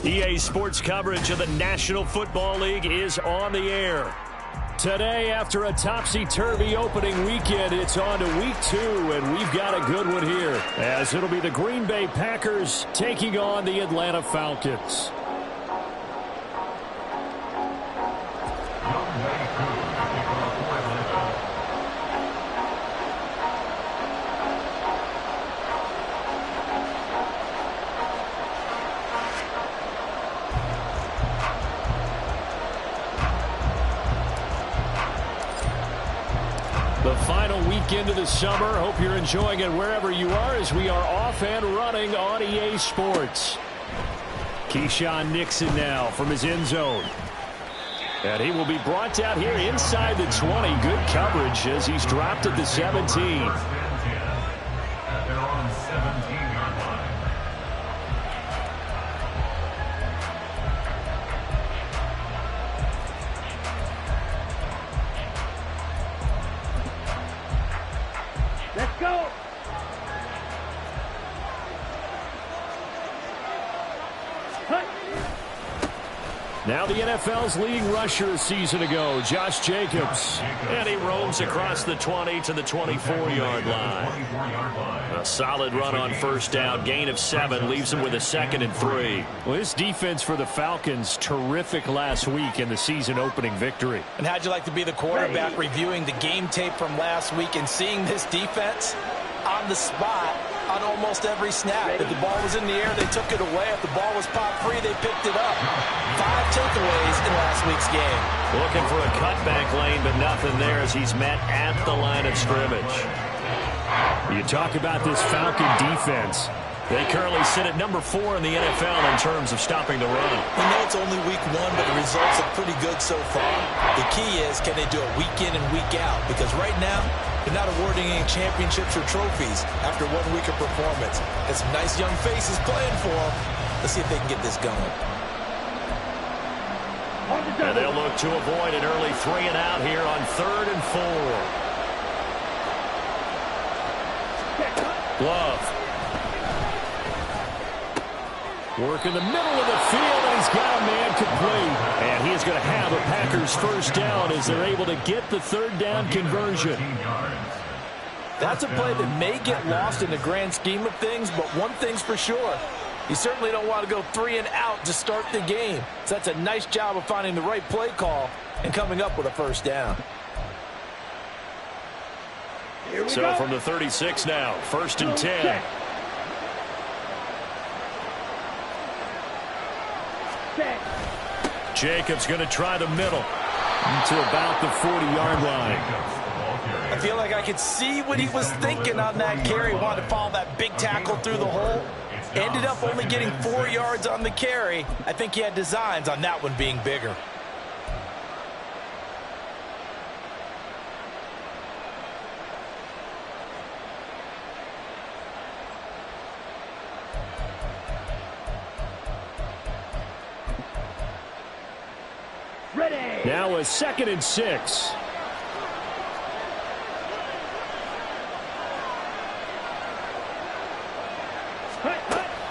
EA Sports coverage of the National Football League is on the air. Today, after a topsy-turvy opening weekend, it's on to week 2, and we've got a good one here, as it'll be the Green Bay Packers taking on the Atlanta Falcons. The final weekend of the summer. Hope you're enjoying it wherever you are as we are off and running on EA Sports. Keyshawn Nixon now from his end zone. And he will be brought down here inside the 20. Good coverage as he's dropped at the 17. They're on 17-yard line. Let's go. Now the NFL's leading rusher a season ago, Josh Jacobs. And he roams across the 20 to the 24-yard line. A solid run on first down. Gain of 7 leaves him with a 2nd and 3. Well, this defense for the Falcons, terrific last week in the season-opening victory. And how'd you like to be the quarterback reviewing the game tape from last week and seeing this defense on the spot on almost every snap? If the ball was in the air, they took it away. If the ball was pop free, they picked it up. 5 takeaways in last week's game. Looking for a cutback lane, but nothing there as he's met at the line of scrimmage. You talk about this Falcon defense. They currently sit at number 4 in the NFL in terms of stopping the run. We know it's only week 1, but the results are pretty good so far. The key is, can they do it week in and week out? Because right now, they're not awarding any championships or trophies after 1 week of performance. Got some nice young faces playing for them. Let's see if they can get this going. And they'll look to avoid an early 3 and out here on 3rd and 4. Love. Work in the middle of the field, and he's got a man complete. And he is going to have a Packers first down as they're able to get the 3rd down conversion. That's a play that may get lost in the grand scheme of things, but one thing's for sure. You certainly don't want to go 3 and out to start the game. So that's a nice job of finding the right play call and coming up with a first down. So from the 36 now, 1st and 10. Jacobs going to try the middle to about the 40-yard line. I feel like I could see what he was thinking on that carry. Wanted to follow that big tackle through the hole. Ended up only getting 4 yards on the carry. I think he had designs on that one being bigger. Now a 2nd and 6.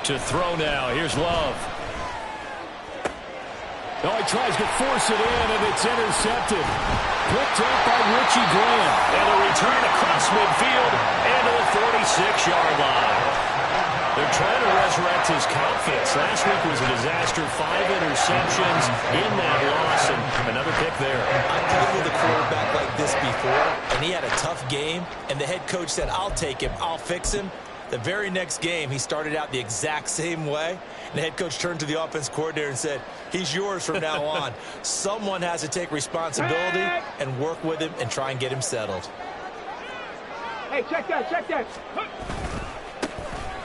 To throw now. Here's Love. Oh, he tries to force it in, and it's intercepted. Picked up by Richie Grant. And a return across midfield and to the 46-yard line. They're trying to resurrect his confidence. Last week was a disaster. 5 interceptions in that loss, and another pick there. I played with a quarterback like this before, and he had a tough game, and the head coach said, I'll take him, I'll fix him. The very next game, he started out the exact same way. And the head coach turned to the offense coordinator and said, he's yours from now on. Someone has to take responsibility and work with him and try and get him settled. Hey, check that, check that.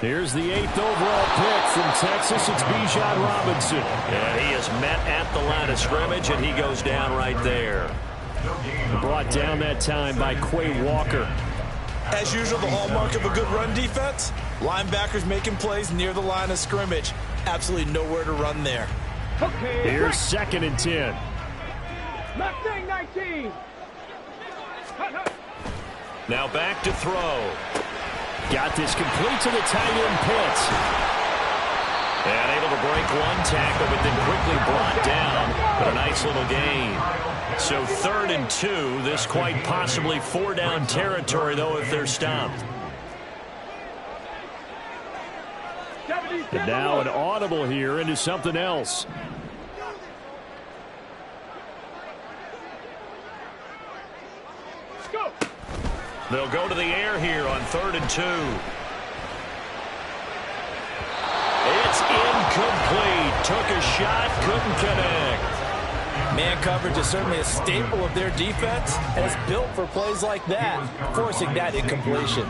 Here's the 8th overall pick from Texas. It's Bijan Robinson. And he is met at the line of scrimmage, and he goes down right there. Brought down that time by Quay Walker. As usual, the hallmark of a good run defense, linebackers making plays near the line of scrimmage. Absolutely nowhere to run there. Okay. Here's 2nd and 10. Mustang 19. Now back to throw. Got this complete to the tight end Pitts. And able to break one tackle, but then quickly brought down. But a nice little gain. So 3rd and 2. This quite possibly 4-down territory, though, if they're stopped. And now an audible here into something else. Go. They'll go to the air here on 3rd and 2. It's incomplete. Took a shot, couldn't connect. Man coverage is certainly a staple of their defense, and it's built for plays like that, forcing that incompletion.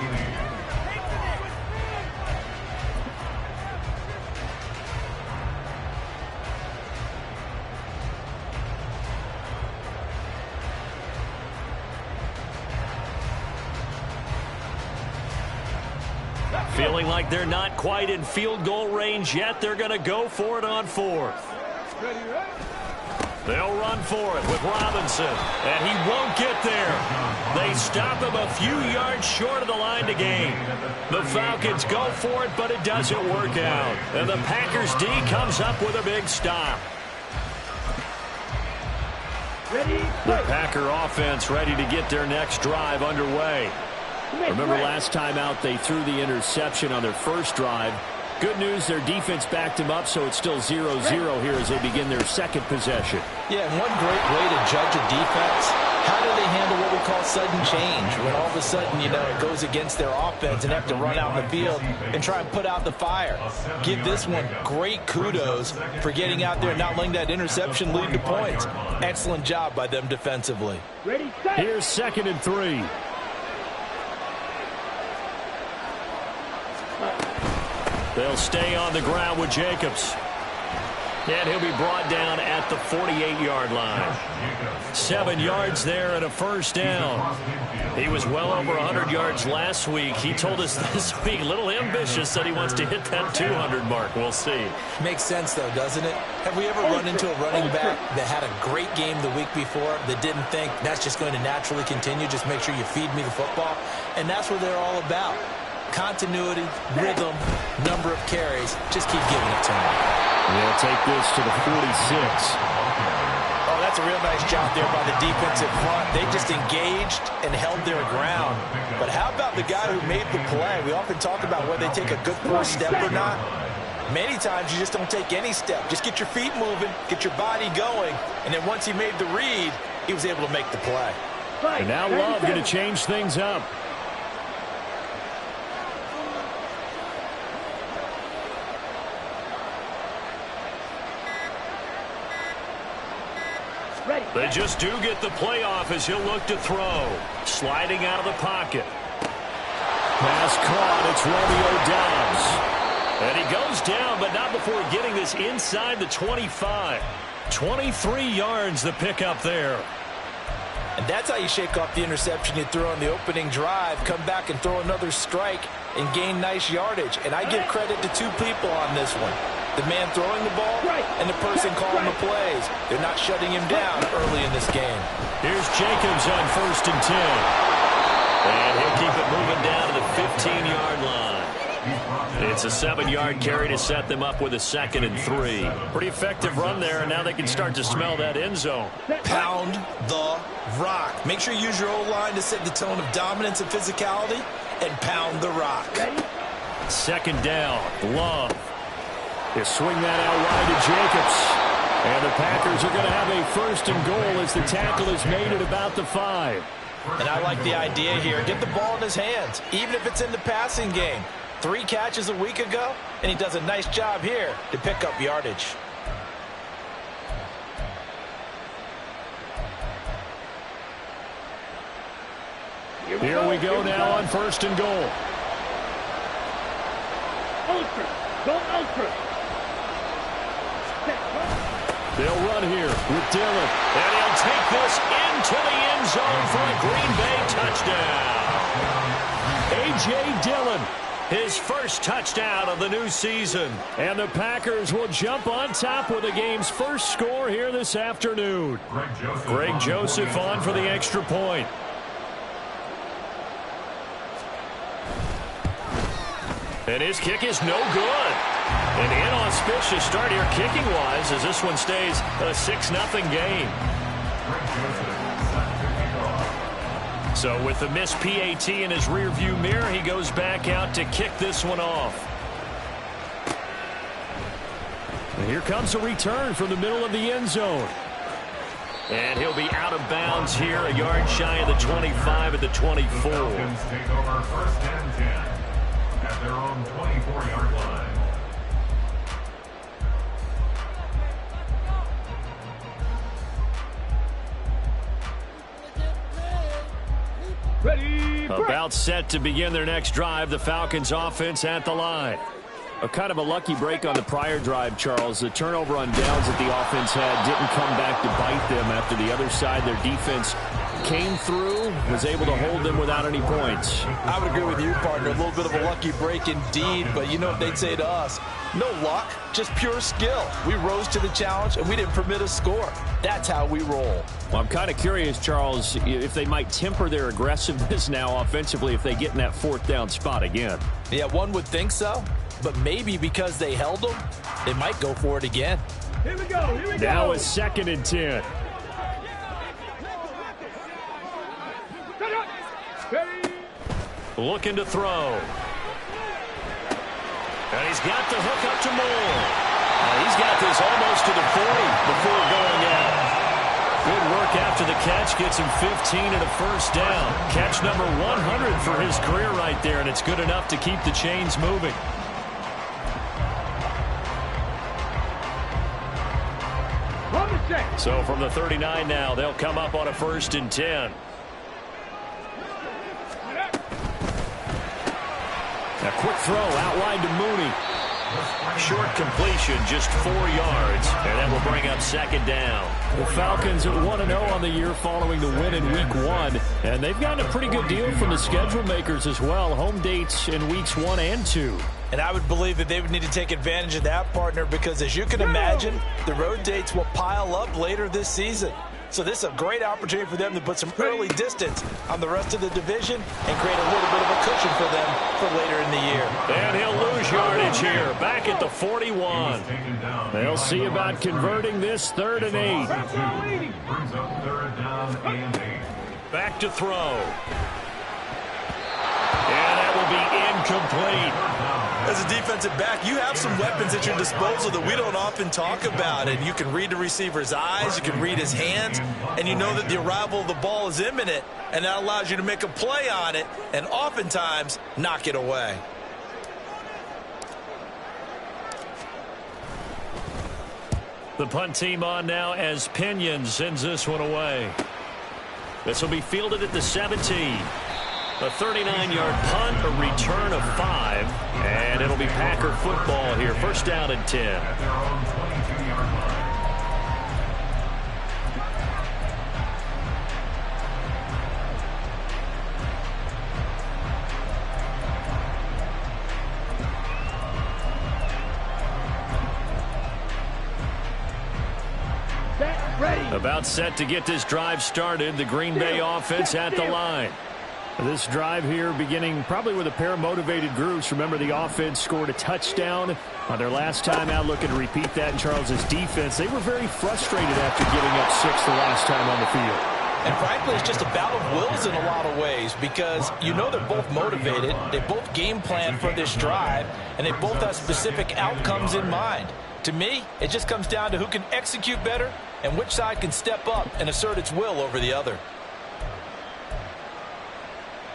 Feeling like they're not quite in field goal range yet. They're going to go for it on 4th. They'll run for it with Robinson, and he won't get there. They stop him a few yards short of the line to gain. The Falcons go for it, but it doesn't work out. And the Packers D comes up with a big stop. The Packer offense ready to get their next drive underway. Remember last time out they threw the interception on their first drive. Good news, their defense backed them up, so it's still 0-0 here as they begin their second possession. Yeah, and one great way to judge a defense, how do they handle what we call sudden change? When all of a sudden, you know, it goes against their offense and have to run out in the field and try and put out the fire. Give this one great kudos for getting out there and not letting that interception lead to points. Excellent job by them defensively. Ready, set. Here's 2nd and 3. They'll stay on the ground with Jacobs. And he'll be brought down at the 48-yard line. 7 yards there and a first down. He was well over 100 yards last week. He told us this week, a little ambitious, that he wants to hit that 200 mark. We'll see. Makes sense, though, doesn't it? Have we ever run into a running back that had a great game the week before that didn't think that's just going to naturally continue? Just make sure you feed me the football. And that's what they're all about. Continuity, rhythm, number of carries. Just keep giving it to him. They'll take this to the 46. Oh, that's a real nice job there by the defensive front. They just engaged and held their ground. But how about the guy who made the play? We often talk about whether they take a good first step or not. Many times you just don't take any step. Just get your feet moving, get your body going, and then once he made the read, he was able to make the play. And now Love going to change things up. They just do get the playoff as he'll look to throw. Sliding out of the pocket. Pass caught. It's Romeo Doubs. And he goes down, but not before getting this inside the 25. 23 yards the pickup there. And that's how you shake off the interception you threw on the opening drive. Come back and throw another strike and gain nice yardage. And I give credit to 2 people on this one. The man throwing the ball and the person calling the plays. They're not shutting him down early in this game. Here's Jacobs on 1st and 10. And he'll keep it moving down to the 15-yard line. It's a 7-yard carry to set them up with a 2nd and 3. Pretty effective run there, and now they can start to smell that end zone. Pound the rock. Make sure you use your O-line to set the tone of dominance and physicality, and pound the rock. 2nd down. Love. They swing that out wide to Jacobs. And the Packers are going to have a 1st and goal as the tackle is made at about the 5. And I like the idea here. Get the ball in his hands, even if it's in the passing game. 3 catches a week ago, and he does a nice job here to pick up yardage. Here we go now on 1st and goal. Ultra. Go ultra. They'll run here with Dillon. And he'll take this into the end zone for a Green Bay touchdown. A.J. Dillon, his first touchdown of the new season. And the Packers will jump on top with the game's first score here this afternoon. Greg Joseph on for the extra point. And his kick is no good. An inauspicious start here kicking-wise as this one stays a 6-0 game. So with the missed PAT in his rearview mirror, he goes back out to kick this one off. And here comes a return from the middle of the end zone. And he'll be out of bounds here, a yard shy of the 25 at the 24. The Falcons take over 1st and 10 at their own 24-yard line. Ready, About set to begin their next drive, the Falcons offense at the line. A kind of a lucky break on the prior drive, Charles. The turnover on downs that the offense had didn't come back to bite them after the other side. Their defense came through, was able to hold them without any points. I would agree with you, partner. A little bit of a lucky break indeed, but you know what they'd say to us? No luck, just pure skill. We rose to the challenge, and we didn't permit a score. That's how we roll. Well, I'm kind of curious, Charles, if they might temper their aggressiveness now offensively if they get in that 4th down spot again. Yeah, one would think so, but maybe because they held them, they might go for it again. Here we go. Here we go. Now it's 2nd and 10. Ready. Looking to throw. And he's got the hook up to Moore. He's got this almost to the 40 before going out. Good work after the catch. Gets him 15 and a 1st down. Catch number 100 for his career right there, and it's good enough to keep the chains moving. So from the 39 now, they'll come up on a 1st and 10. A quick throw out wide to Mooney. Short completion, just 4 yards, and that will bring up 2nd down. The Falcons are 1-0 on the year following the win in Week 1, and they've gotten a pretty good deal from the schedule makers as well. Home dates in Weeks 1 and 2. And I would believe that they would need to take advantage of that, partner, because as you can imagine, the road dates will pile up later this season. So this is a great opportunity for them to put some early distance on the rest of the division and create a little bit of a cushion for them for later in the year. And he'll lose yardage here, back at the 41. They'll see about converting this 3rd and 8. Brings up 3rd down and 8. Back to throw. And that will be incomplete. As a defensive back, you have some weapons at your disposal that we don't often talk about, and you can read the receiver's eyes, you can read his hands, and you know that the arrival of the ball is imminent, and that allows you to make a play on it and oftentimes knock it away. The punt team on now as Pinion sends this one away. This will be fielded at the 17. A 39-yard punt, a return of 5, and it'll be Packer football here. 1st down and 10. At their own 22-yard line. Ready. About set to get this drive started. The Green Bay offense at the line. This drive here beginning probably with a pair of motivated groups. Remember, the offense scored a touchdown on their last time out. Looking to repeat that in Charles's defense. They were very frustrated after giving up 6 the last time on the field. And frankly, it's just a battle of wills in a lot of ways because you know they're both motivated, they both game plan for this drive, and they both have specific outcomes in mind. To me, it just comes down to who can execute better and which side can step up and assert its will over the other.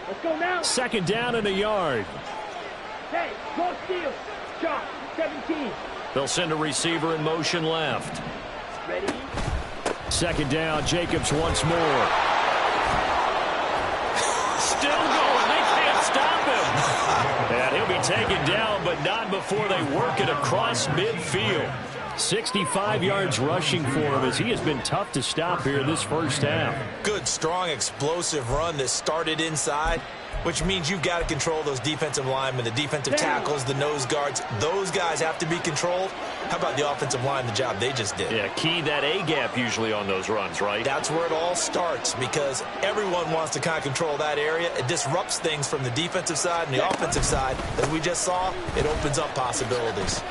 Let's go now. 2nd down and a yard. Hey, go steal. Shot, 17. They'll send a receiver in motion left. Ready. 2nd down, Jacobs once more. Still going. They can't stop him. And he'll be taken down, but not before they work it across midfield. 65 yards rushing for him as he has been tough to stop here this 1st half. Good, strong, explosive run that started inside, which means you've got to control those defensive linemen, the defensive tackles, the nose guards. Those guys have to be controlled. How about the offensive line, the job they just did? Yeah, key that A-gap usually on those runs, right? That's where it all starts because everyone wants to kind of control that area. It disrupts things from the defensive side and the offensive side. As we just saw, it opens up possibilities.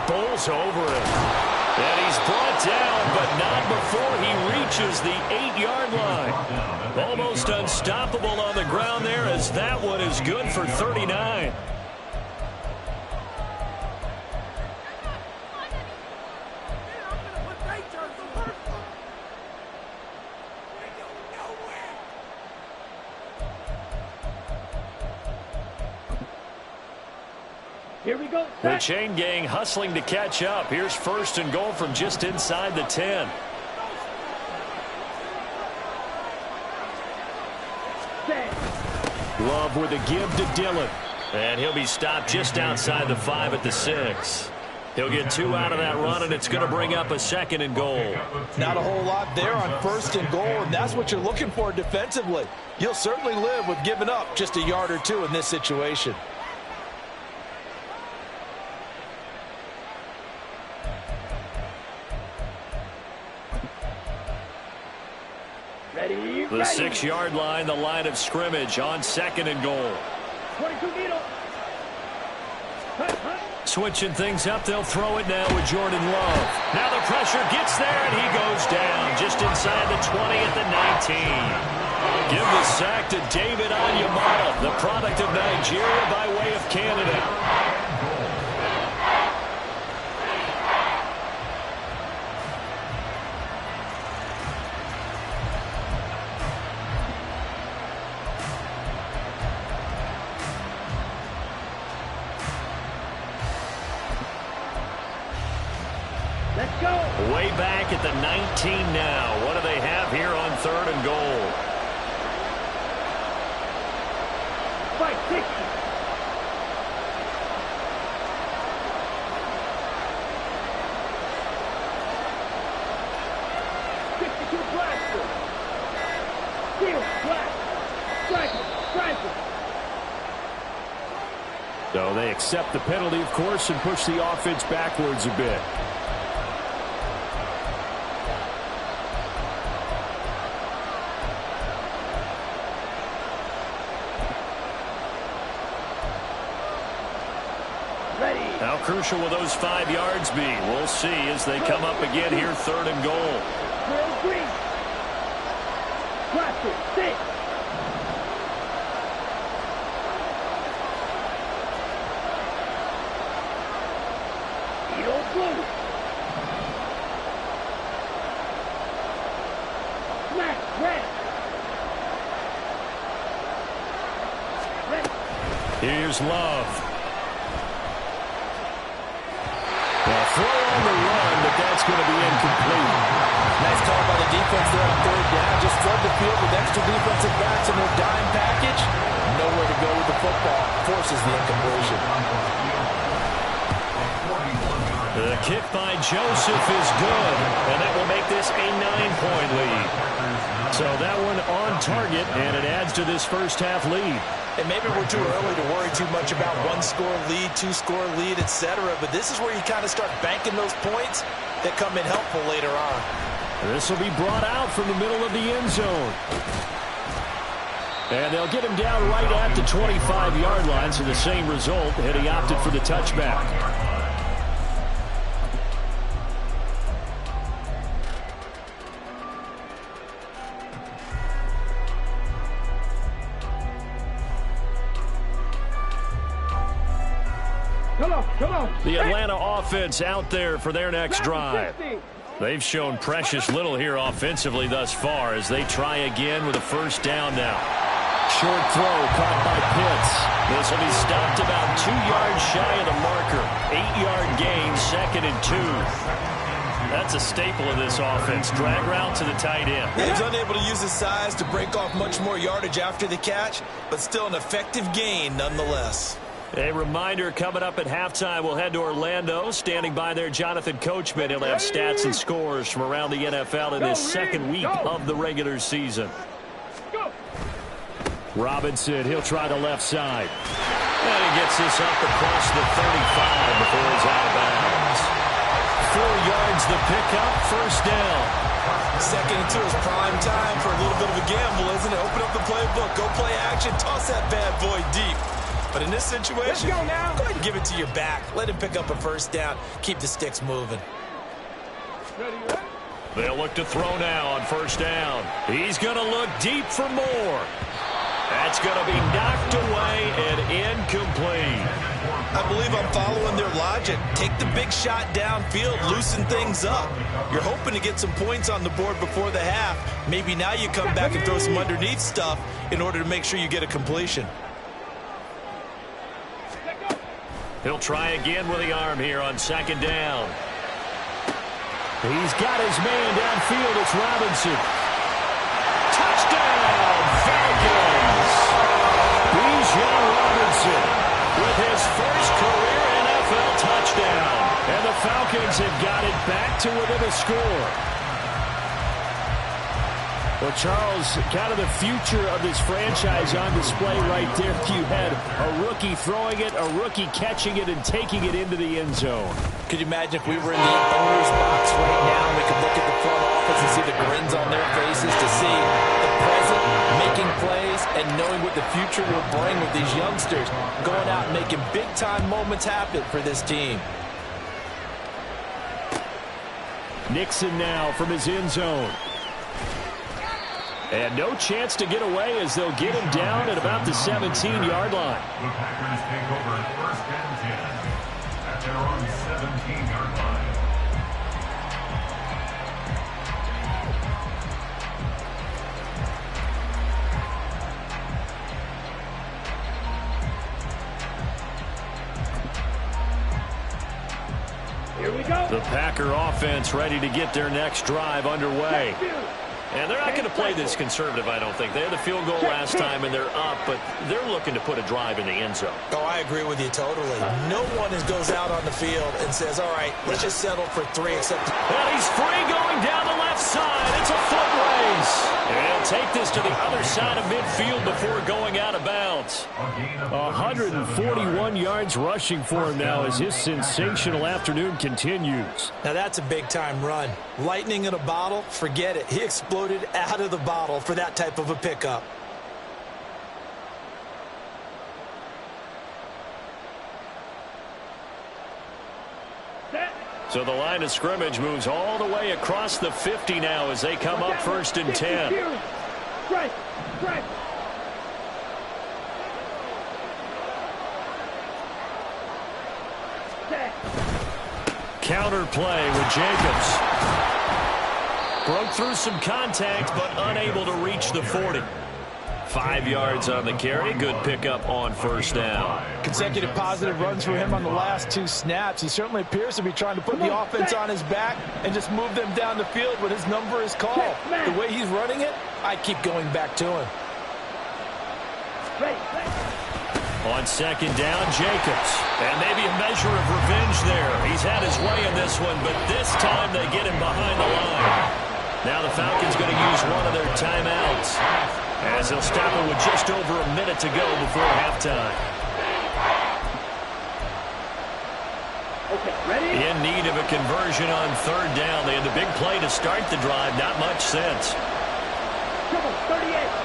bowls over him. And he's brought down, but not before he reaches the 8-yard line. Almost unstoppable on the ground there, as that one is good for 39. Here we go. The chain gang hustling to catch up. Here's 1st and goal from just inside the 10. Love with a give to Dillon. And he'll be stopped just outside the 5 at the 6. He'll get 2 out of that run, and it's going to bring up a 2nd and goal. Not a whole lot there on 1st and goal, and that's what you're looking for defensively. You'll certainly live with giving up just a yard or 2 in this situation. The 6-yard line, the line of scrimmage on 2nd and goal. 22 needle. Switching things up, they'll throw it now with Jordan Love. Now the pressure gets there, and he goes down just inside the 20 at the 19. Give the sack to David Onyemata, the product of Nigeria by way of Canada. Let's go. Way back at the 19 now. What do they have here on 3rd and goal? 560. Blaster. Steal, blast. Striker. So they accept the penalty, of course, and push the offense backwards a bit. How crucial will those 5 yards be? We'll see as they come up again here, 3rd and goal. Green. Blaster, 6. Edo blue. Black, red. Here's Love. Throw on the run, but that's going to be incomplete. Nice call by the defense there on 3rd down. Just flood the field with extra defensive backs in their dime package. Nowhere to go with the football. Forces the incompletion. The kick by Joseph is good, and that will make this a 9-point lead. So that one on target, and it adds to this first half lead. And maybe we're too early to worry too much about 1-score lead, 2-score lead, etc. But this is where you kind of start banking those points that come in helpful later on. This will be brought out from the middle of the end zone. And they'll get him down right at the 25-yard line, so the same result, and he opted for the touchback. Come on. The Atlanta offense out there for their next drive. They've shown precious little here offensively thus far as they try again with a 1st down now. Short throw caught by Pitts. This will be stopped about 2 yards shy of the marker. 8-yard gain, 2nd and 2. That's a staple of this offense. Drag route to the tight end. He's unable to use his size to break off much more yardage after the catch, but still an effective gain nonetheless. A reminder, coming up at halftime, we'll head to Orlando. Standing by there, Jonathan Coachman. He'll have stats and scores from around the NFL in this 2nd week of the regular season. Robinson, he'll try the left side. And he gets this up across the 35 before he's out of bounds. 4 yards the pickup, 1st down. 2nd and 2 is prime time for a little bit of a gamble, isn't it? Open up the playbook, go play action, toss that bad boy deep. But in this situation, Let's go now. go ahead and give it to your back. Let him pick up a first down. Keep the sticks moving. Ready, ready? They'll look to throw now on first down. He's going to look deep for more. That's going to be knocked away and incomplete. I believe I'm following their logic. Take the big shot downfield, loosen things up. You're hoping to get some points on the board before the half. Maybe now you come back and throw some underneath stuff in order to make sure you get a completion. He'll try again with the arm here on second down. He's got his man downfield. It's Robinson. Touchdown, Falcons! Bijan Robinson with his first career NFL touchdown. And the Falcons have got it back to within a score. Well, Charles, kind of the future of this franchise on display right there. You had a rookie throwing it, a rookie catching it, and taking it into the end zone. Could you imagine if we were in the owner's box right now and we could look at the front office and see the grins on their faces to see the present making plays and knowing what the future will bring with these youngsters going out and making big-time moments happen for this team. Nixon now from his end zone. And no chance to get away as they'll get him down at about the 17-yard line. The Packers take over first and 10 at their own 17-yard line. Here we go. The Packer offense ready to get their next drive underway. And they're not going to play this conservative, I don't think. They had the field goal last time, and they're up, but they're looking to put a drive in the end zone. Oh, I agree with you totally. No one goes out on the field and says, all right, let's just settle for 3 except... And he's free going down the left side. It's a foot race. And he'll take this to the other side of midfield before going out of bounds. 141 yards rushing for him now as his sensational afternoon continues. Now that's a big-time run. Lightning in a bottle, forget it. He exploded out of the bottle for that type of a pickup. So the line of scrimmage moves all the way across the 50 now as they come up first and 10. Strike, strike. Counter play with Jacobs. Broke through some contact, but unable to reach the 40. 5 yards on the carry. Good pickup on first down. Consecutive positive runs for him on the last 2 snaps. He certainly appears to be trying to put the offense on his back and just move them down the field when his number is called. The way he's running it, I keep going back to him. On second down, Jacobs. And maybe a measure of revenge there. He's had his way in this one, but this time they get him behind the line. Now the Falcons going to use one of their timeouts as they'll stop it with just over a minute to go before halftime. Okay, ready? In need of a conversion on third down. They had the big play to start the drive. Not much sense. Come on, 38.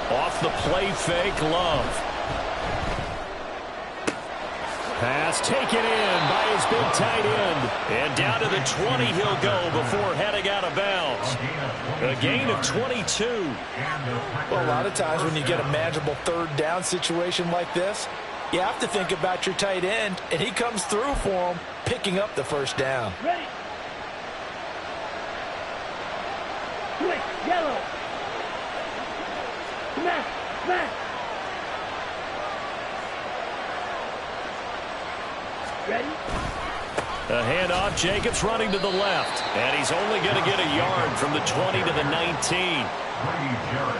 Off the play fake, Love. Pass taken in by his big tight end. And down to the 20 he'll go before heading out of bounds. A gain of 22. Well, a lot of times when you get a manageable third down situation like this, you have to think about your tight end, and he comes through for him, picking up the first down. Ready? Quick, yellow. Smash, smash. Ready? A handoff, Jacobs running to the left. And he's only going to get a yard from the 20 to the 19.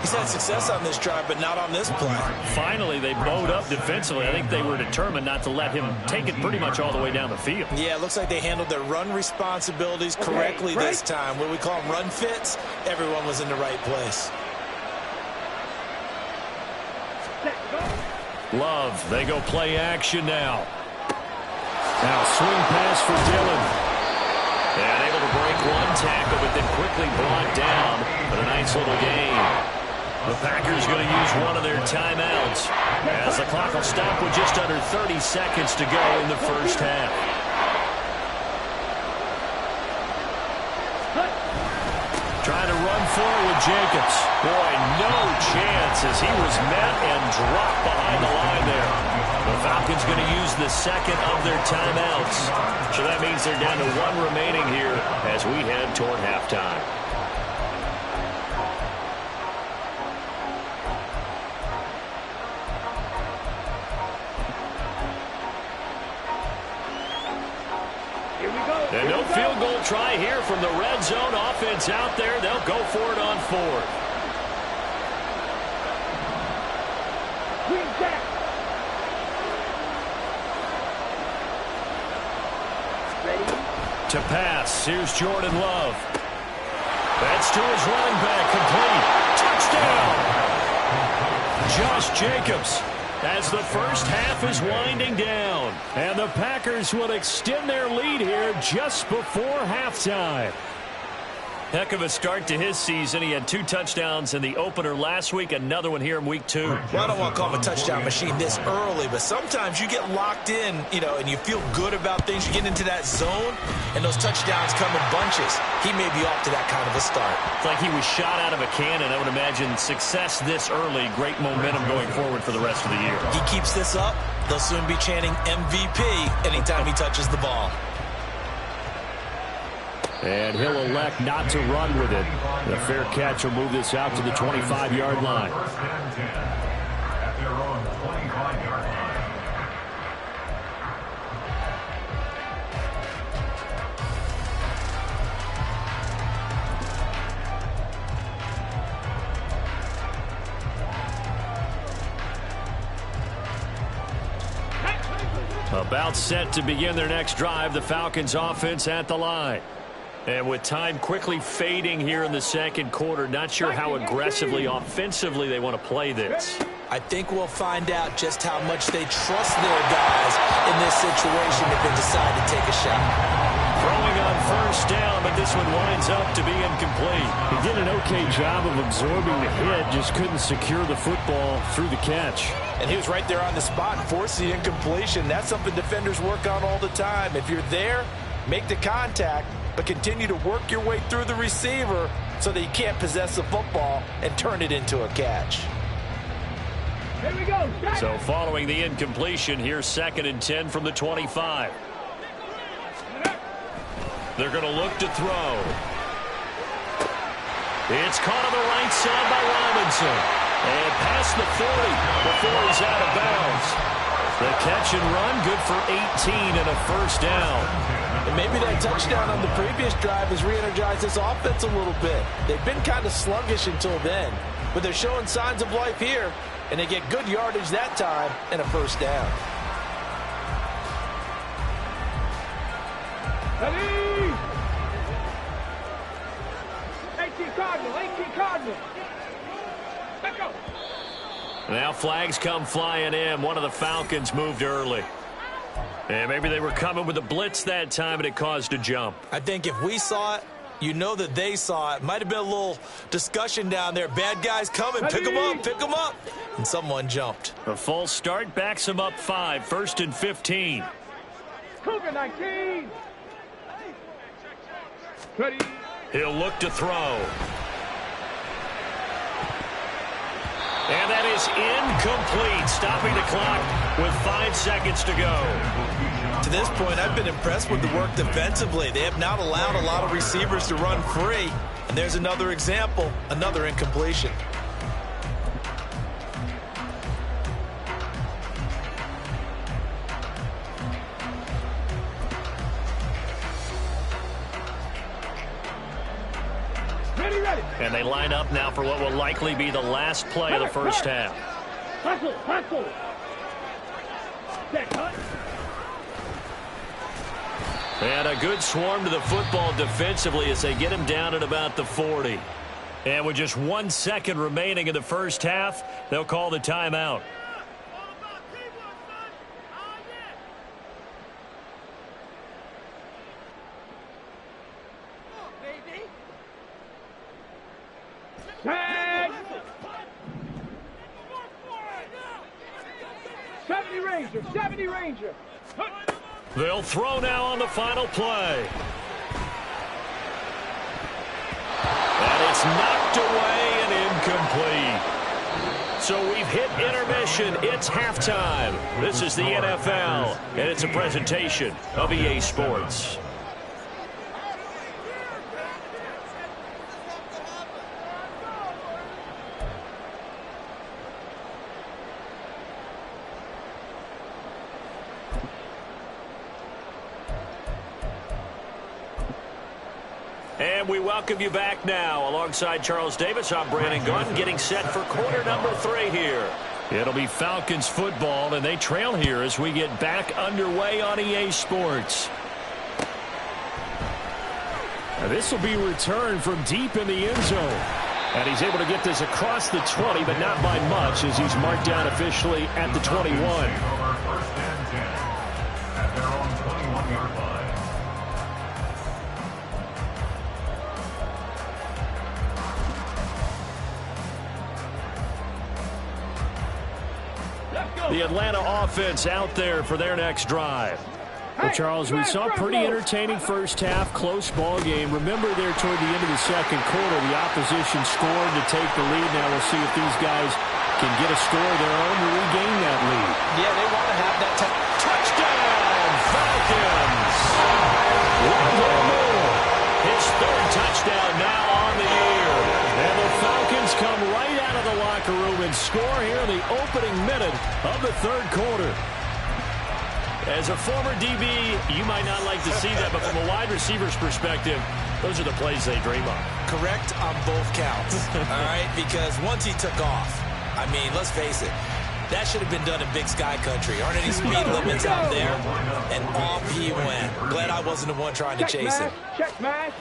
He's had success on this drive, but not on this play. Finally, they bowed up defensively. I think they were determined not to let him take it pretty much all the way down the field. Yeah, it looks like they handled their run responsibilities correctly this time. What we call them run fits, everyone was in the right place. Love, they go play action now. Now swing pass for Dillon. And able to break one tackle, but then quickly brought down for a nice little gain. The Packers going to use one of their timeouts as the clock will stop with just under 30 seconds to go in the first half. Trying to run forward with Jacobs. Boy, no chance as he was met and dropped behind the line there. The Falcons going to use the second of their timeouts. So that means they're down to one remaining here as we head toward halftime. And no field goal try here from the red zone. Offense out there. They'll go for it on fourth. To pass. Here's Jordan Love. That's to his running back. Complete. Touchdown. Josh Jacobs. As the first half is winding down. And the Packers will extend their lead here just before halftime. Heck of a start to his season. He had 2 touchdowns in the opener last week, another one here in week 2. Well, I don't want to call him a touchdown machine this early, but sometimes you get locked in, and you feel good about things. You get into that zone, and those touchdowns come in bunches. He may be off to that kind of a start. It's like he was shot out of a cannon. I would imagine success this early, great momentum going forward for the rest of the year. He keeps this up, they'll soon be chanting MVP anytime he touches the ball. And he'll elect not to run with it. The fair catch will move this out to the 25-yard line. First and 10 at their own 25-yard line. About set to begin their next drive, the Falcons offense at the line. And with time quickly fading here in the second quarter, not sure how aggressively, offensively they want to play this. I think we'll find out just how much they trust their guys in this situation if they decide to take a shot. Throwing on first down, but this one winds up to be incomplete. He did an okay job of absorbing the hit, just couldn't secure the football through the catch. And he was right there on the spot and forced the incompletion. That's something defenders work on all the time. If you're there, make the contact, but continue to work your way through the receiver so that you can't possess the football and turn it into a catch. Here we go. So following the incompletion, here's 2nd and 10 from the 25. They're going to look to throw. It's caught on the right side by Robinson. And past the 40 before he's out of bounds. The catch and run, good for 18 and a first down. And maybe that touchdown on the previous drive has re-energized this offense a little bit. They've been kind of sluggish until then, but they're showing signs of life here, and they get good yardage that time and a first down. Ready? 18 Cardinal. Let's go. Now flags come flying in. One of the Falcons moved early. And maybe they were coming with a blitz that time, and it caused a jump. I think if we saw it, you know that they saw it. Might have been a little discussion down there. Bad guys coming. Pick them up. And someone jumped. A false start backs him up 5. 1st and 15. Cougar 19. Ready? He'll look to throw. And that is incomplete, stopping the clock with 5 seconds to go. To this point, I've been impressed with the work defensively. They have not allowed a lot of receivers to run free. And there's another example, another incompletion. Ready. And they line up now for what will likely be the last play of the first half. Hustle. Set, cut. And a good swarm to the football defensively as they get him down at about the 40. And with just 1 second remaining in the first half, they'll call the timeout. 70 Ranger, 70 Ranger. They'll throw now on the final play. And it's knocked away and incomplete. So we've hit intermission. It's halftime. This is the NFL, and it's a presentation of EA Sports. And we welcome you back now. Alongside Charles Davis, I'm Brandon Gunn, getting set for quarter number 3 here. It'll be Falcons football, and they trail here as we get back underway on EA Sports. Now this will be returned from deep in the end zone. And he's able to get this across the 20, but not by much, as he's marked down officially at the 21. First and 10 at their own 21-yard line. The Atlanta offense out there for their next drive. Well, Charles, we saw a pretty entertaining first half, close ball game. Remember there toward the end of the second quarter, the opposition scored to take the lead. Now we'll see if these guys can get a score of their own to regain that lead. Yeah, they want to have that Touchdown, Falcons! Rondale Moore, his 3rd touchdown now on the year. And the Falcons come right out of the locker room and score here in the opening minute of the 3rd quarter. As a former DB, you might not like to see that, but from a wide receiver's perspective, those are the plays they dream of. correct on both counts, all right? Because once he took off, I mean, let's face it, that should have been done in Big Sky Country. Aren't any speed limits out there? And off he went. Glad I wasn't the one trying to chase him. Check smash.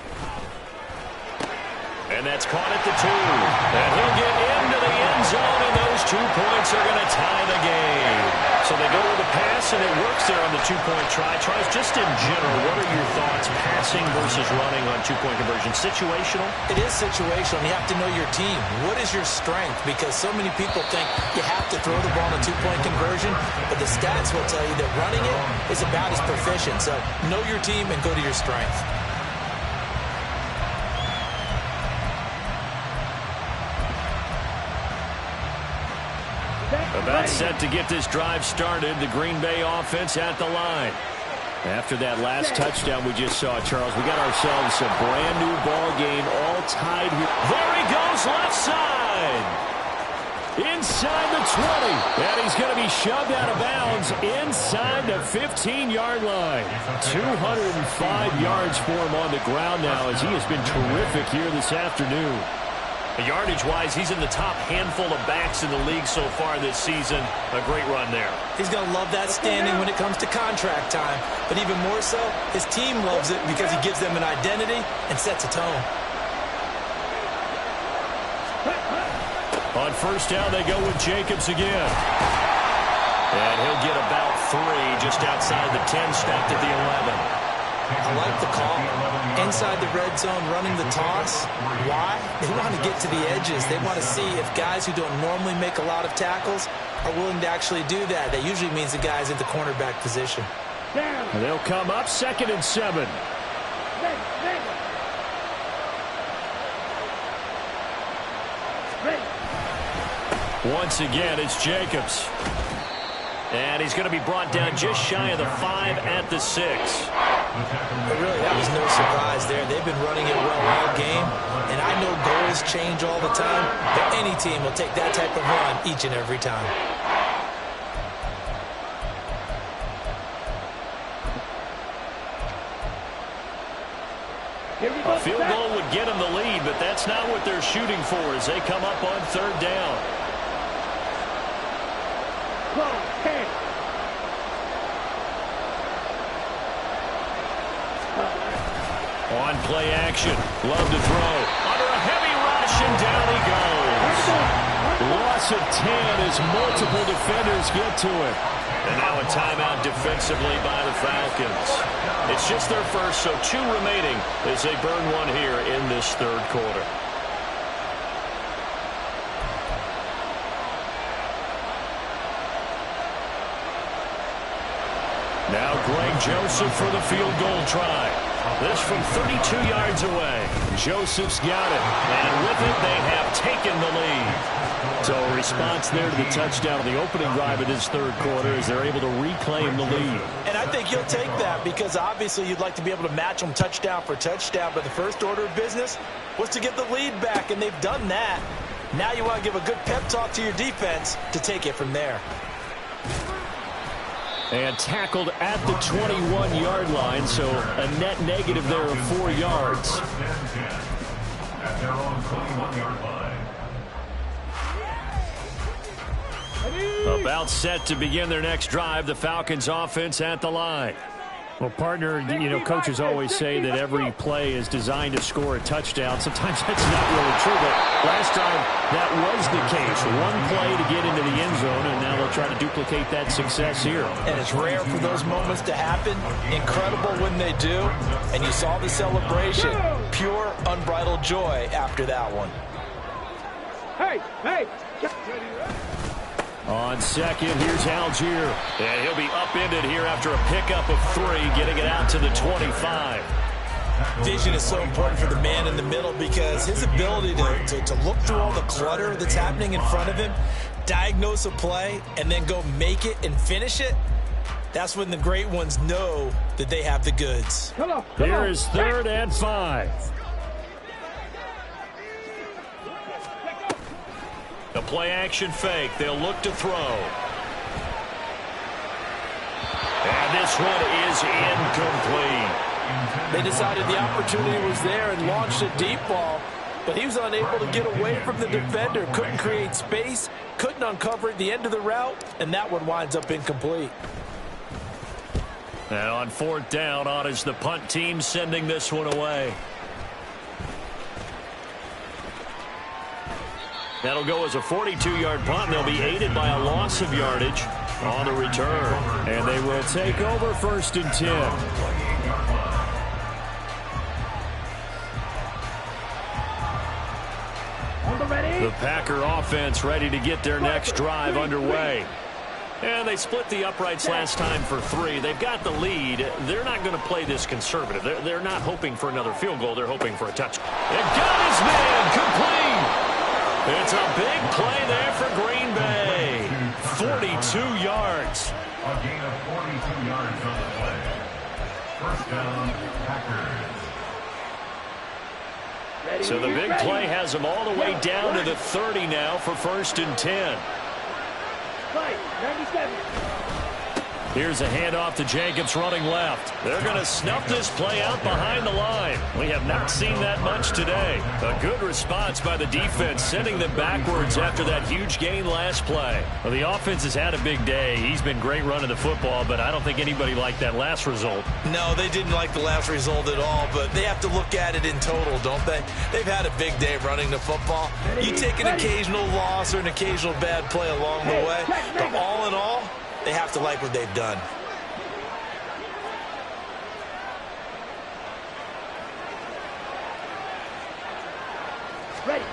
And that's caught at the 2. And he'll get into the end zone, and those 2 points are going to tie the game. So they go with the pass, and it works there on the 2-point try. Tries just in general, what are your thoughts, passing versus running on 2-point conversion? Situational? It is situational. You have to know your team. What is your strength? Because so many people think you have to throw the ball on a 2-point conversion, but the stats will tell you that running it is about as proficient. So know your team and go to your strength. About set to get this drive started. The Green Bay offense at the line. After that last touchdown we just saw, Charles, we got ourselves a brand new ball game, all tied here. There he goes, left side. Inside the 20. And he's going to be shoved out of bounds inside the 15-yard line. 205 yards for him on the ground now, as he has been terrific here this afternoon. Yardage-wise, he's in the top handful of backs in the league so far this season. A great run there. He's going to love that standing when it comes to contract time. But even more so, his team loves it because he gives them an identity and sets a tone. On first down, they go with Jacobs again. And he'll get about 3 just outside the 10, stopped at the 11. I like the call. Inside the red zone, running the toss. Why? They want to get to the edges. They want to see if guys who don't normally make a lot of tackles are willing to actually do that. That usually means the guy's at the cornerback position. And they'll come up 2nd and 7. Once again, it's Jacobs. And he's going to be brought down just shy of the 5 at the 6. But really, that was no surprise there. They've been running it well all game. And I know goals change all the time, but any team will take that type of run each and every time. A field goal would get them the lead, but that's not what they're shooting for as they come up on 3rd down. On play action, Love to throw. Under a heavy rush, and down he goes. Loss of 10 as multiple defenders get to it. And now a timeout defensively by the Falcons. It's just their first, so 2 remaining as they burn 1 here in this 3rd quarter. Now Greg Joseph for the field goal try. This from 32 yards away. Joseph's got it. And with it, they have taken the lead. So a response there to the touchdown on the opening drive of this third quarter as they're able to reclaim the lead. And I think you'll take that because obviously you'd like to be able to match them touchdown for touchdown. But the first order of business was to get the lead back, and they've done that. Now you want to give a good pep talk to your defense to take it from there. And tackled at the 21-yard line, so a net negative there of 4 yards. At their own 21-yard line. About set to begin their next drive, the Falcons offense at the line. Well, partner, you know, coaches always say that every play is designed to score a touchdown. Sometimes that's not really true, but last time that was the case. One play to get into the end zone, and now they'll try to duplicate that success here. And it's rare for those moments to happen. Incredible when they do. And you saw the celebration. Pure, unbridled joy after that one. Hey, hey. On second, here's Algier. And he'll be upended here after a pickup of 3, getting it out to the 25. Vision is so important for the man in the middle because his ability to look through all the clutter that's happening in front of him, diagnose a play, and then go make it and finish it, that's when the great ones know that they have the goods. Here is 3rd and 5. The play-action fake. They'll look to throw. And this one is incomplete. They decided the opportunity was there and launched a deep ball, but he was unable to get away from the defender. Couldn't create space, couldn't uncover at the end of the route, and that one winds up incomplete. And on 4th down, on is the punt team sending this one away. That'll go as a 42-yard punt. They'll be aided by a loss of yardage on the return. And they will take over 1st and 10. The Packer offense ready to get their next drive underway. And they split the uprights last time for 3. They've got the lead. They're not going to play this conservative. They're not hoping for another field goal. They're hoping for a touchdown. And got his man complete. It's a big play there for Green Bay. 42 yards. A gain of 42 yards on the play. 1st down, Packers. So the big play has them all the way down to the 30 now for 1st and 10. Right, 97. Here's a handoff to Jacobs running left. They're going to snuff this play out behind the line. We have not seen that much today. A good response by the defense, sending them backwards after that huge gain last play. Well, the offense has had a big day. He's been great running the football, but I don't think anybody liked that last result. No, they didn't like the last result at all, but they have to look at it in total, don't they? They've had a big day running the football. You take an occasional loss or an occasional bad play along the way, but all in all, they have to like what they've done. Ready.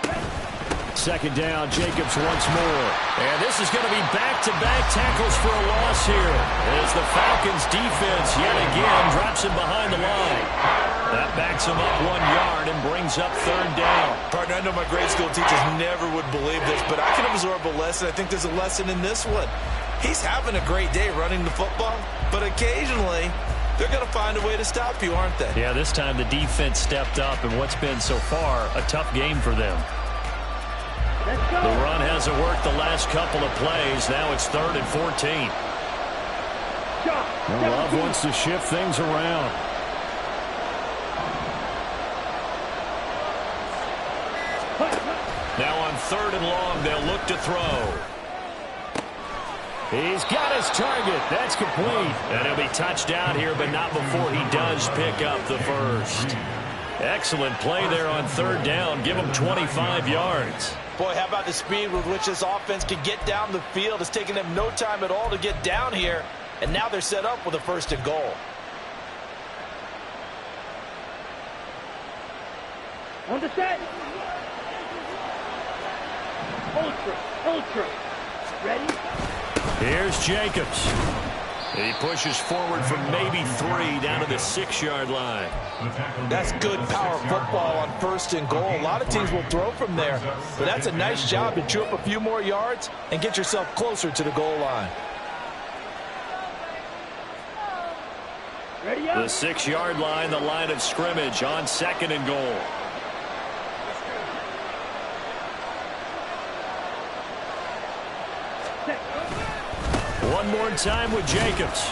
2nd down, Jacobs once more. And this is going to be back-to-back tackles for a loss here as the Falcons defense yet again drops him behind the line. That backs him up 1 yard and brings up 3rd down. Partner, I know my grade school teachers never would believe this, but I can absorb a lesson. I think there's a lesson in this one. He's having a great day running the football, but occasionally they're going to find a way to stop you, aren't they? Yeah, this time the defense stepped up in what's been so far a tough game for them. The run hasn't worked the last couple of plays. Now it's 3rd and 14. Love wants to shift things around. Now on 3rd and long, they'll look to throw. He's got his target. That's complete. And he'll be touched down here, but not before he does pick up the first. Excellent play there on 3rd down. Give him 25 yards. Boy, how about the speed with which this offense can get down the field? It's taken them no time at all to get down here, and now they're set up with a 1st and goal. On the set. Ultra. Ready? Here's Jacobs. He pushes forward from maybe 3 down to the 6-yard line. That's good power football on 1st and goal. A lot of teams will throw from there, but that's a nice job to chew up a few more yards and get yourself closer to the goal line. Ready The up. 6-yard line, the line of scrimmage on 2nd and goal. One more time with Jacobs.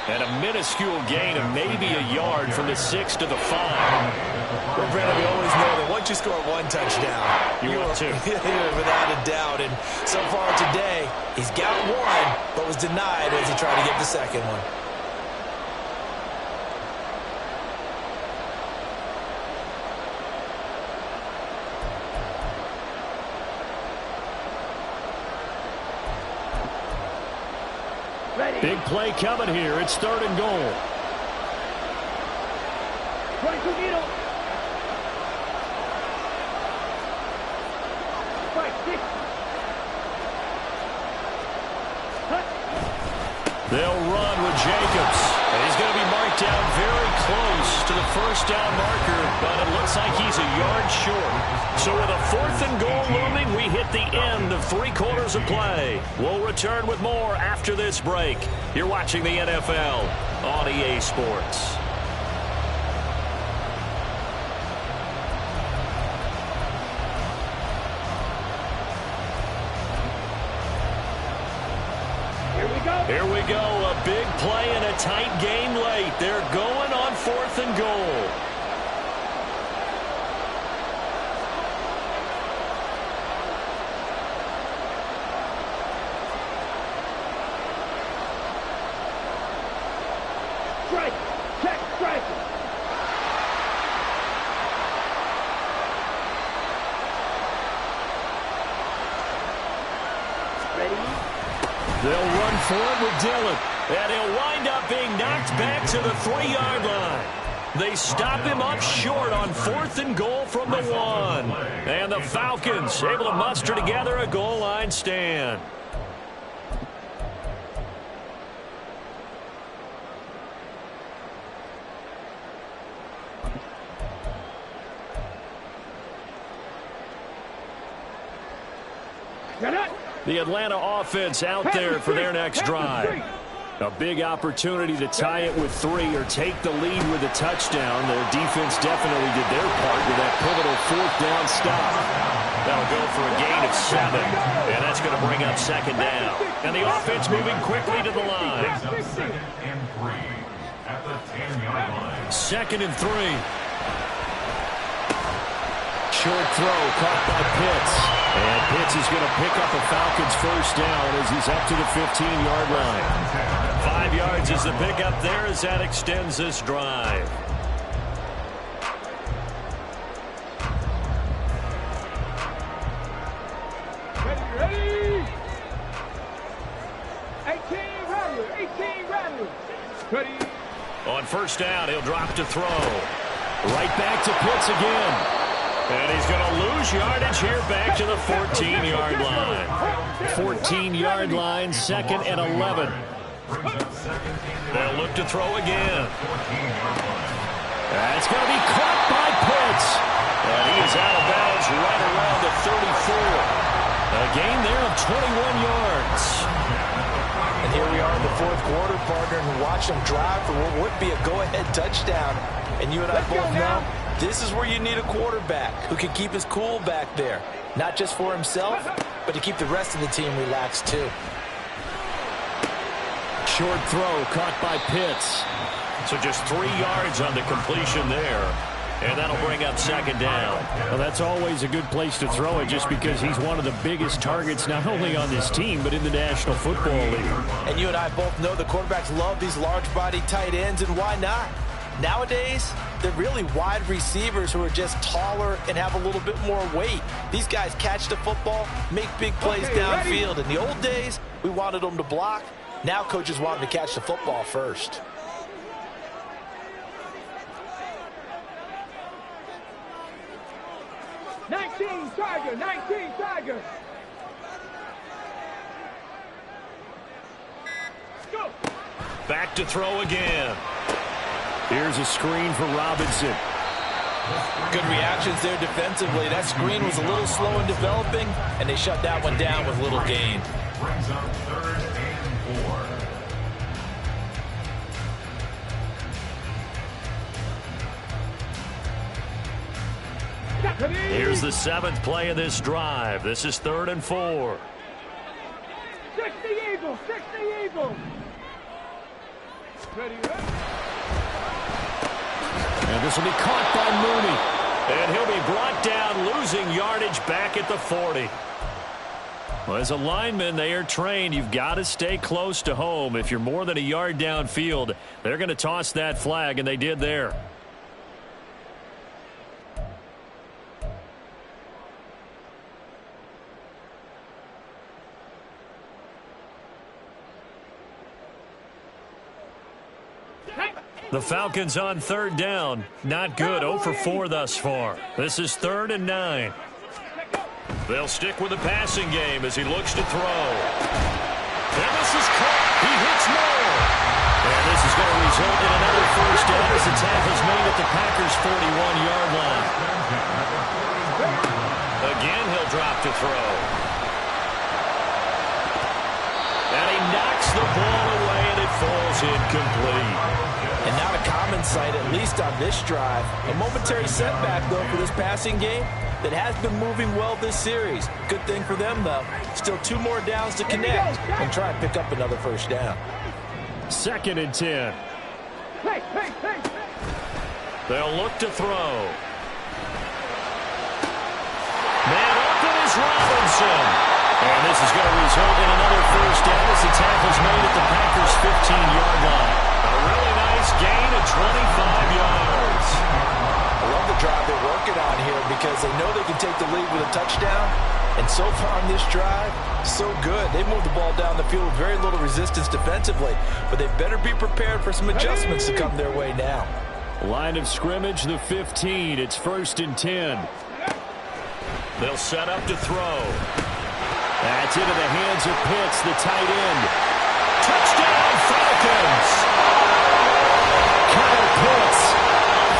And a minuscule gain of maybe a yard from the 6 to the 5. Well, Brandon, we always know that once you score 1 touchdown, You want to. without a doubt. And so far today, he's got 1, but was denied as he tried to get the 2nd one. Ready. Big play coming here. It's 3rd and goal. 22 needle. 5-6. Cut. They'll run with Jacobs. And he's going to be marked down very close to the 1st down marker, but it looks like he's a yard short. So with a 4th and goal looming, we hit the end of 3 quarters of play. We'll return with more after this break. You're watching the NFL on EA Sports. Here we go, a big play and a tight game late. They're going on 4th and goal. Strike. Check. Strike. Ready. They'll run for it with Dillon. And he'll wind up being knocked back to the 3-yard line. They stop him up short on 4th and goal from the 1. And the Falcons able to muster together a goal line stand. Get it. The Atlanta offense out there for their next drive. A big opportunity to tie it with 3 or take the lead with a touchdown. Their defense definitely did their part with that pivotal 4th down stop. That'll go for a gain of 7, and that's going to bring up 2nd down. And the offense moving quickly to the line. 2nd and 3 at the 10-yard line. 2nd and 3. Short throw caught by Pitts. And Pitts is going to pick up a Falcons 1st down as he's up to the 15-yard line. 5 yards is the pickup there as that extends this drive. Ready. 18 Rattler. 18 Rattler. Ready. On 1st down, he'll drop to throw. Right back to Pitts again. And he's going to lose yardage here back to the 14-yard line. 14-yard line, 2nd and 11. They'll look to throw again. That's going to be caught by Pitts. And he is out of bounds right around the 34. A gain there of 21 yards. And here we are in the 4th quarter, partner, and watch them drive for what would be a go-ahead touchdown. And you and I both know this is where you need a quarterback who can keep his cool back there. Not just for himself, but to keep the rest of the team relaxed too. Short throw caught by Pitts. So just 3 yards on the completion there. And that'll bring up 2nd down. Well, that's always a good place to throw it just because he's one of the biggest targets not only on this team but in the National Football League. And you and I both know the quarterbacks love these large-body tight ends, and why not? Nowadays, they're really wide receivers who are just taller and have a little bit more weight. These guys catch the football, make big plays downfield. In the old days, we wanted them to block. Now coaches want them to catch the football first. Tiger. 19 Tiger. Go. Back to throw again. Here's a screen for Robinson. Good reactions there defensively. That screen was a little slow in developing, and they shut that one down with little gain. Brings up 3rd and 4. Here's the 7th play of this drive. This is 3rd and 4. 60 Eagles, 60 Eagles. Ready, And this will be caught by Mooney. And he'll be brought down, losing yardage back at the 40. Well, as a lineman, they are trained. You've got to stay close to home. If you're more than a yard downfield, they're going to toss that flag, and they did there. The Falcons on 3rd down. Not good. 0 for 4 thus far. This is 3rd and 9. They'll stick with the passing game as he looks to throw. And this is caught. He hits more. And this is going to result in another first down as the tackle's made at the Packers' 41-yard line. Again, he'll drop to throw. And he knocks the ball away, and it falls incomplete. And not a common sight, at least on this drive. A momentary setback, though, for this passing game that has been moving well this series. Good thing for them, though. Still 2 more downs to connect and try and pick up another first down. 2nd and 10. They'll look to throw. Man open is Robinson. And this is going to result in another first down as the tackle's made at the Packers' 15-yard line. A really nice gain of 25 yards. I love the drive they're working on here because they know they can take the lead with a touchdown. And so far on this drive, so good. They moved the ball down the field with very little resistance defensively. But they better be prepared for some adjustments to come their way now. Line of scrimmage, the 15. It's 1st and 10. They'll set up to throw. That's into the hands of Pitts, the tight end. Touchdown, Falcons! Kyle Pitts,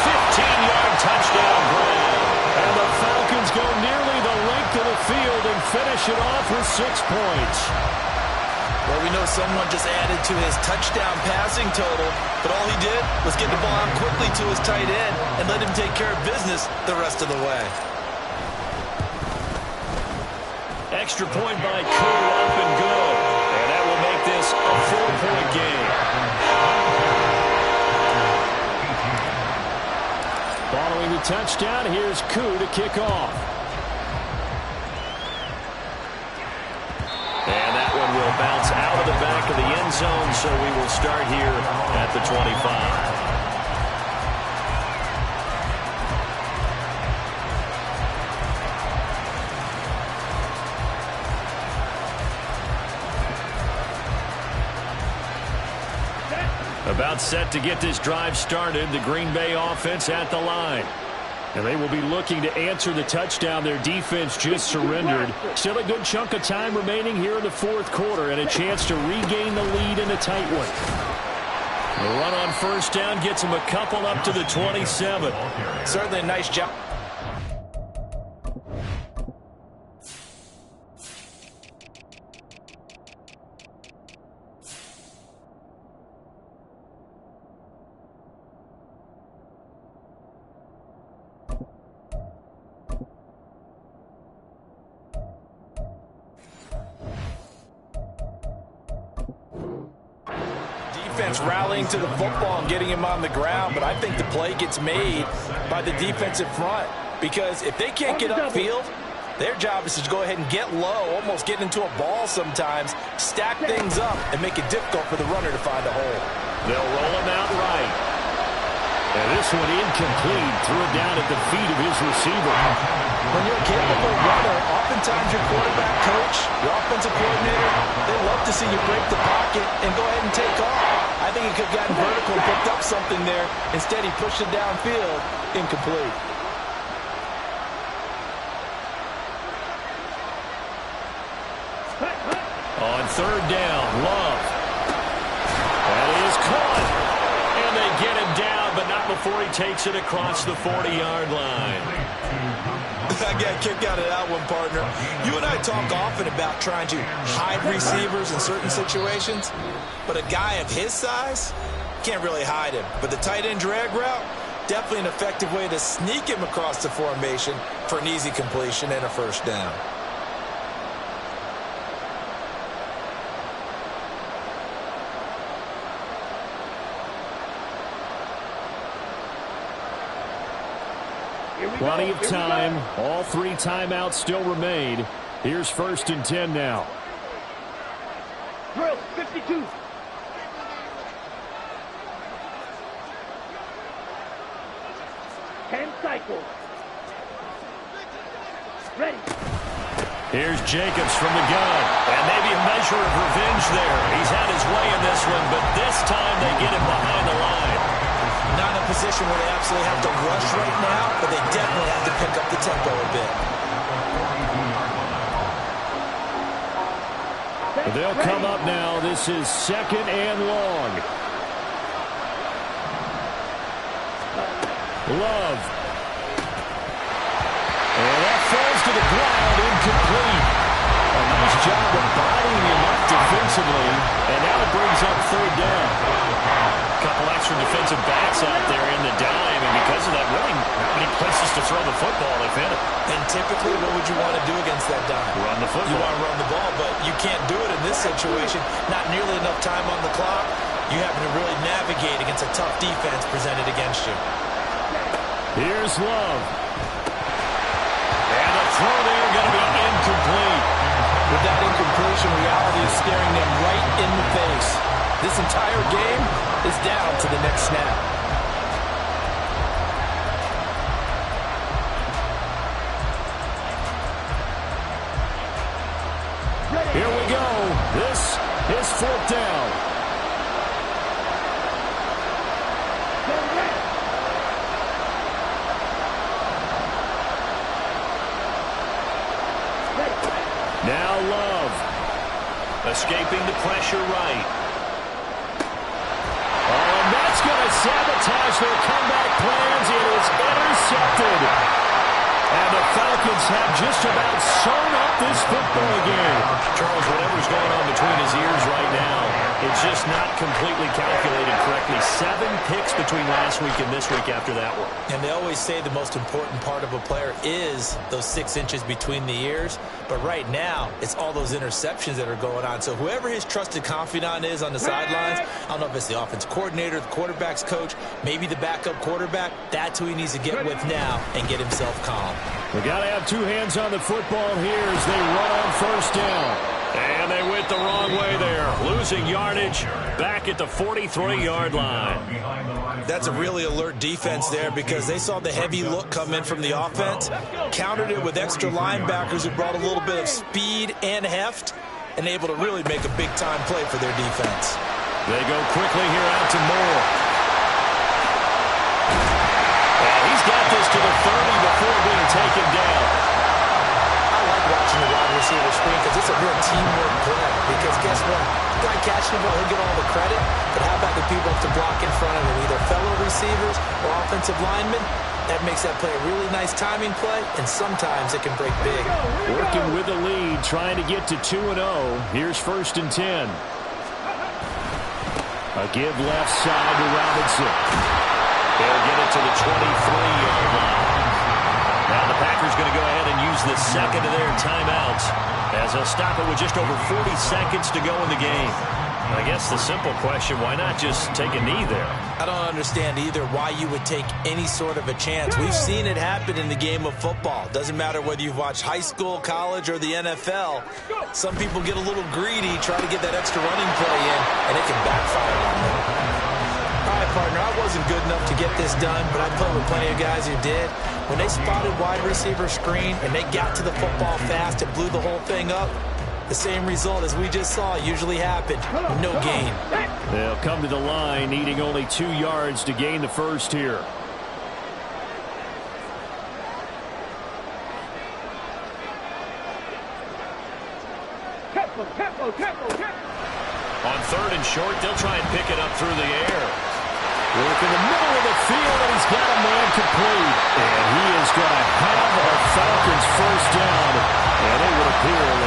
15-yard touchdown grab. And the Falcons go nearly the length of the field and finish it off with 6 points. Well, we know someone just added to his touchdown passing total, but all he did was get the ball out quickly to his tight end and let him take care of business the rest of the way. Extra point by Koo, up and good. And that will make this a 4-point game. Following the touchdown, here's Koo to kick off. And that one will bounce out of the back of the end zone, so we will start here at the 25. About set to get this drive started. The Green Bay offense at the line. And they will be looking to answer the touchdown their defense just surrendered. Still a good chunk of time remaining here in the 4th quarter and a chance to regain the lead in a tight one. The run on first down gets them a couple up to the 27. Certainly a nice job. Rallying to the football and getting him on the ground, but I think the play gets made by the defensive front because if they can't get upfield, their job is to go ahead and get low, almost get into a ball sometimes, stack things up, and make it difficult for the runner to find a hole. They'll roll him out right. And this one incomplete, threw it down at the feet of his receiver. When you're a capable runner, oftentimes your quarterback coach, your offensive coordinator, they love to see you break the pocket and go ahead and take off. I think he could have gotten vertical and picked up something there. Instead, he pushed it downfield, incomplete. On 3rd down, Love. That is before he takes it across the 40-yard line. I got a kick out of that one, partner. You and I talk often about trying to hide receivers in certain situations, but a guy of his size can't really hide him. But the tight end drag route, definitely an effective way to sneak him across the formation for an easy completion and a first down. Plenty of time. All 3 timeouts still remain. Here's 1st and 10 now. Drill 52. Cycle. Ready. Here's Jacobs from the gun. And maybe a measure of revenge there. He's had his way in this one, but this time they get him behind the line. Not in a position where they absolutely have to rush right now, but they definitely have to pick up the tempo a bit. They'll come up now. This is 2nd and long. Love. And that falls to the ground, incomplete. A nice job of bodying him up defensively. And now it brings up 3rd down. A couple extra defensive backs out there in the dime, and because of that, really not many places to throw the football if any. And typically, what would you want to do against that dime? Run the football. You want to run the ball, but you can't do it in this situation. Not nearly enough time on the clock. You having to really navigate against a tough defense presented against you. Here's Love. And the throw there going to be incomplete. With that incompletion, reality is staring them right in the face. This entire game is down to the next snap. Here we go. This is 4th down. Now Love. Escaping the pressure right. Oh, and that's going to sabotage their comeback plans. It is intercepted. And the Falcons have just about sewn up this football game. Charles, whatever's going on between his ears right now, it's just not completely calculated correctly. 7 picks between last week and this week after that one. And they always say the most important part of a player is those 6 inches between the ears. But right now, it's all those interceptions that are going on. So whoever his trusted confidant is on the sidelines, I don't know if it's the offense coordinator, the quarterback's coach, maybe the backup quarterback, that's who he needs to get with now and get himself calm. We got to have 2 hands on the football here as they run on 1st down. And they went the wrong way there. Losing yardage back at the 43-yard line. That's a really alert defense there because they saw the heavy look come in from the offense, countered it with extra linebackers who brought a little bit of speed and heft, and able to really make a big-time play for their defense. They go quickly here out to Moore. And he's got this to the 30 before being taken down. I like watching the wide receiver screen because it's a real teamwork play. Because guess what? The guy catching the ball, he'll get all the credit. But how about the people to block in front of him, either fellow receivers or offensive linemen? That makes that play a really nice timing play, and sometimes it can break big. Working with the lead, trying to get to 2-0. Here's 1st and 10. A give left side to Robinson. They'll get it to the 23-yard line. Now the Packers going to go ahead and use the 2nd of their timeouts as they'll stop it with just over 40 seconds to go in the game. I guess the simple question, why not just take a knee there? I don't understand either why you would take any sort of a chance. We've seen it happen in the game of football. Doesn't matter whether you've watched high school, college, or the NFL. Some people get a little greedy, try to get that extra running play in, and it can backfire on them. All right, partner, I wasn't good enough to get this done, but I played with plenty of guys who did. When they spotted wide receiver screen and they got to the football fast and blew the whole thing up, the same result as we just saw usually happened. No gain. They'll come to the line, needing only 2 yards to gain the first here. On 3rd and short, they'll try and pick it up through the air. Work in the middle of the field, and he's got a man complete. And he is going to have a Falcons first down. And it would appear